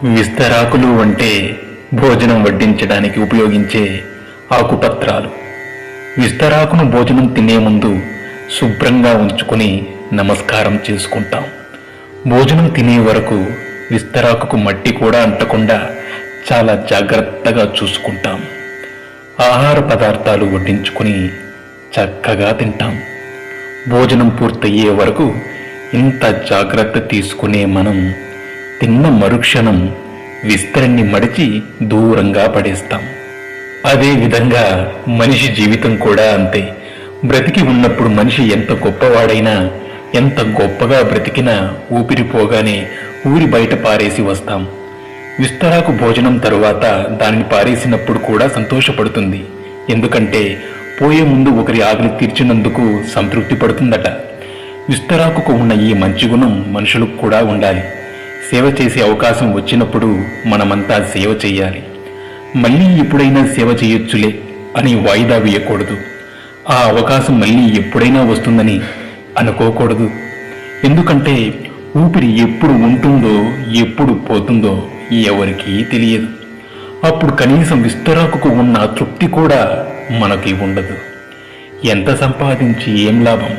విస్తరాకులు అంటే భోజనం వడ్డించడానికి ఉపయోగించే ఆకుపత్రాలు. విస్తరాకును భోజనం తినే ముందు శుభ్రంగా ఉంచుకుని నమస్కారం చేసుకుంటాం. భోజనం తినే వరకు విస్తరాకుకు మట్టి కూడా అంటకుండా చాలా జాగ్రత్తగా చూసుకుంటాం. ఆహార పదార్థాలు వడ్డించుకుని చక్కగా తింటాం. భోజనం పూర్తయ్యే వరకు ఇంత జాగ్రత్త తీసుకునే మనం తిన్న మరుక్షణం విస్తరణని మడిచి దూరంగా పడేస్తాం. అదే విధంగా మనిషి జీవితం కూడా అంతే. బ్రతికి ఉన్నప్పుడు మనిషి ఎంత గొప్పవాడైనా, ఎంత గొప్పగా బ్రతికినా ఊపిరిపోగానే ఊరి బయట పారేసి వస్తాం. విస్తరాకు భోజనం తరువాత దానిని పారేసినప్పుడు కూడా సంతోషపడుతుంది. ఎందుకంటే పోయే ముందు ఒకరి ఆకలి తీర్చినందుకు సంతృప్తి పడుతుందట. విస్తరాకుకు ఉన్న ఈ మంచి గుణం మనుషులకు కూడా ఉండాలి. సేవ చేసే అవకాశం వచ్చినప్పుడు మనమంతా సేవ చెయ్యాలి. మళ్ళీ ఎప్పుడైనా సేవ చేయొచ్చులే అని వాయిదా వేయకూడదు. ఆ అవకాశం మళ్ళీ ఎప్పుడైనా వస్తుందని అనుకోకూడదు. ఎందుకంటే ఊపిరి ఎప్పుడు ఉంటుందో ఎప్పుడు పోతుందో ఎవరికీ తెలియదు. అప్పుడు కనీసం విస్తరాకుకు ఉన్న తృప్తి కూడా మనకి ఉండదు. ఎంత సంపాదించి ఏం లాభం?